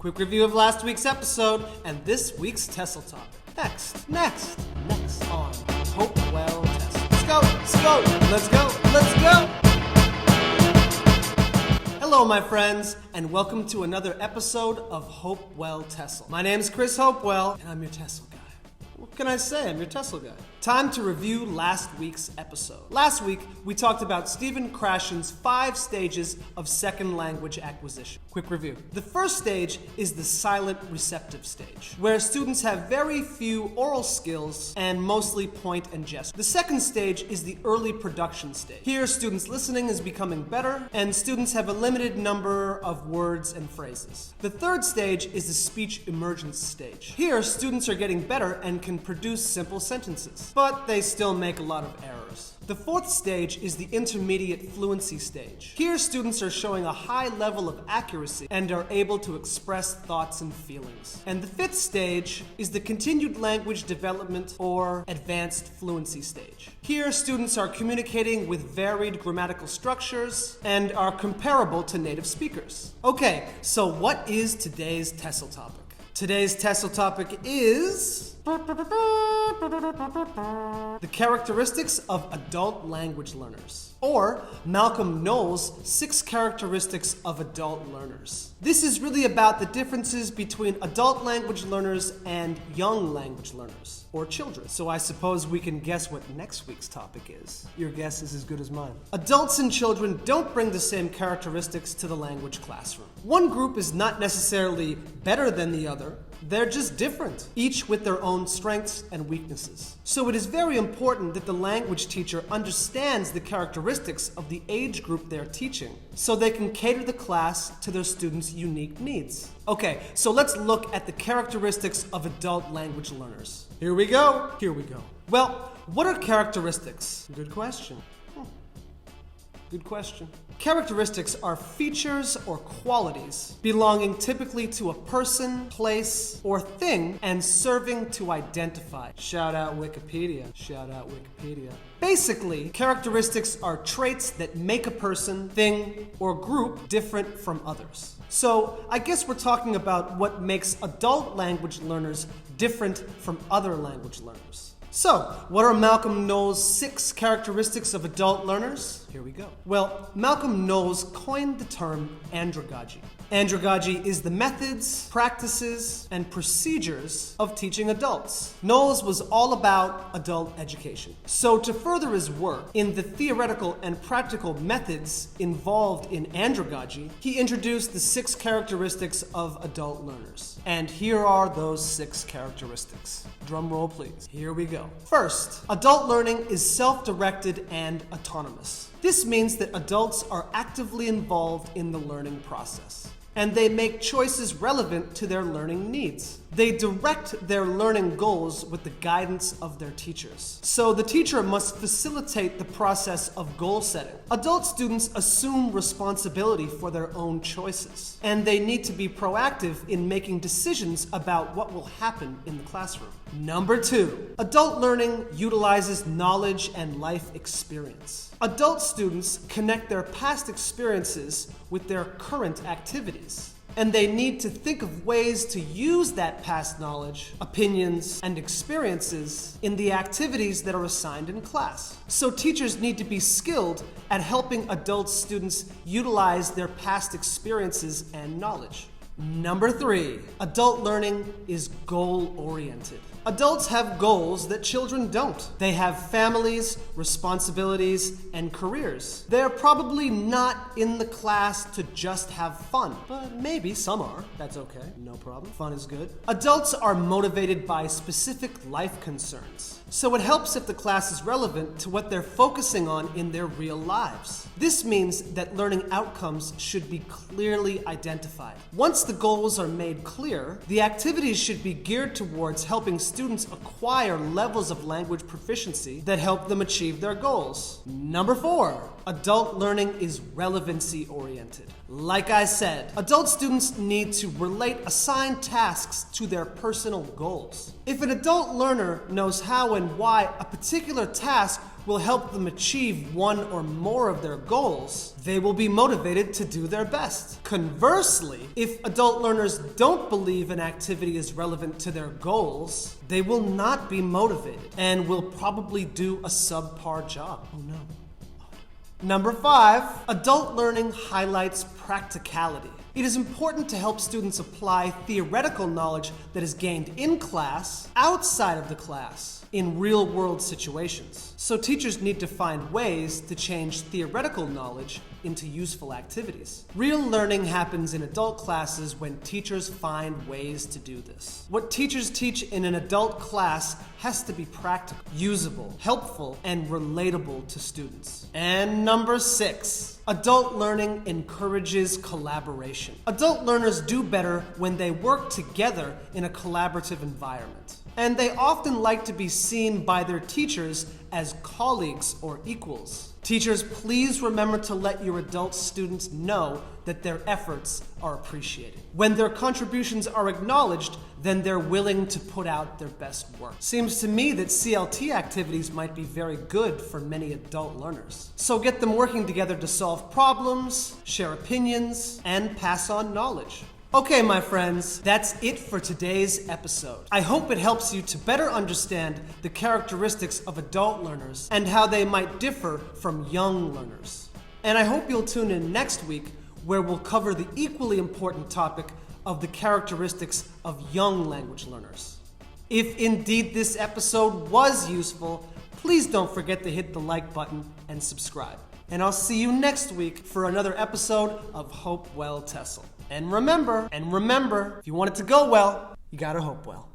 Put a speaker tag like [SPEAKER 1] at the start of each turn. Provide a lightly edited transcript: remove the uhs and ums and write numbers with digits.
[SPEAKER 1] Quick review of last week's episode and this week's TESOL topic. Next on HOPEWELL TESOL. Let's go! Hello, my friends, and welcome to another episode of HOPEWELL TESOL. My name is Chris Hopewell, and I'm your TESOL guy. What can I say? I'm your TESOL guy. Time to review last week's episode. Last week, we talked about Stephen Krashen's 5 stages of second language acquisition. Quick review. The first stage is the silent receptive stage, where students have very few oral skills and mostly point and gesture. The second stage is the early production stage. Here, students' listening is becoming better, and students have a limited number of words and phrases. The third stage is the speech emergence stage. Here, students are getting better and can produce simple sentences, but they still make a lot of errors. The fourth stage is the intermediate fluency stage. Here, students are showing a high level of accuracy and are able to express thoughts and feelings. And the fifth stage is the continued language development or advanced fluency stage. Here, students are communicating with varied grammatical structures and are comparable to native speakers. Okay, so what is today's TESOL topic? Today's TESOL topic is the characteristics of adult language learners, or Malcolm Knowles' 6 characteristics of adult learners. This is really about the differences between adult language learners and young language learners, or children. So I suppose we can guess what next week's topic is. Your guess is as good as mine. Adults and children don't bring the same characteristics to the language classroom. One group is not necessarily better than the other. They're just different, each with their own strengths and weaknesses. So it is very important that the language teacher understands the characteristics of the age group they're teaching, so they can cater the class to their students' unique needs. Okay, so let's look at the characteristics of adult language learners. Here we go. Well, what are characteristics? Good question. Characteristics are features or qualities belonging typically to a person, place, or thing and serving to identify. Shout out Wikipedia. Basically, characteristics are traits that make a person, thing, or group different from others. So, I guess we're talking about what makes adult language learners different from other language learners. So, what are Malcolm Knowles' 6 characteristics of adult learners? Here we go. Well, Malcolm Knowles coined the term andragogy. Andragogy is the methods, practices, and procedures of teaching adults. Knowles was all about adult education. So to further his work in the theoretical and practical methods involved in andragogy, he introduced the 6 characteristics of adult learners. And here are those 6 characteristics. Drum roll, please. Here we go. First, adult learning is self-directed and autonomous. This means that adults are actively involved in the learning process, and they make choices relevant to their learning needs. They direct their learning goals with the guidance of their teachers. So the teacher must facilitate the process of goal setting. Adult students assume responsibility for their own choices, and they need to be proactive in making decisions about what will happen in the classroom. Number 2, adult learning utilizes knowledge and life experience. Adult students connect their past experiences with their current activities, and they need to think of ways to use that past knowledge, opinions, and experiences in the activities that are assigned in class. So teachers need to be skilled at helping adult students utilize their past experiences and knowledge. Number 3, adult learning is goal-oriented. Adults have goals that children don't. They have families, responsibilities, and careers. They're probably not in the class to just have fun, but maybe some are. That's okay, no problem. Fun is good. Adults are motivated by specific life concerns, so it helps if the class is relevant to what they're focusing on in their real lives. This means that learning outcomes should be clearly identified. Once the goals are made clear, the activities should be geared towards helping students acquire levels of language proficiency that help them achieve their goals. Number 4, adult learning is relevancy oriented. Like I said, adult students need to relate assigned tasks to their personal goals. If an adult learner knows how and why a particular task will help them achieve one or more of their goals, they will be motivated to do their best. Conversely, if adult learners don't believe an activity is relevant to their goals, they will not be motivated and will probably do a subpar job. Oh no. Number 5, adult learning highlights practicality. It is important to help students apply theoretical knowledge that is gained in class, outside of the class, in real-world situations. So teachers need to find ways to change theoretical knowledge into useful activities. Real learning happens in adult classes when teachers find ways to do this. What teachers teach in an adult class has to be practical, usable, helpful, and relatable to students. And number 6, adult learning encourages collaboration. Adult learners do better when they work together in a collaborative environment. And they often like to be seen by their teachers as colleagues or equals. Teachers, please remember to let your adult students know that their efforts are appreciated. When their contributions are acknowledged, then they're willing to put out their best work. Seems to me that CLT activities might be very good for many adult learners. So get them working together to solve problems, share opinions, and pass on knowledge. Okay, my friends, that's it for today's episode. I hope it helps you to better understand the characteristics of adult learners and how they might differ from young learners. And I hope you'll tune in next week where we'll cover the equally important topic of the characteristics of young language learners. If indeed this episode was useful, please don't forget to hit the like button and subscribe. And I'll see you next week for another episode of HOPEWELL TESOL. And remember, if you want it to go well, you gotta hope well.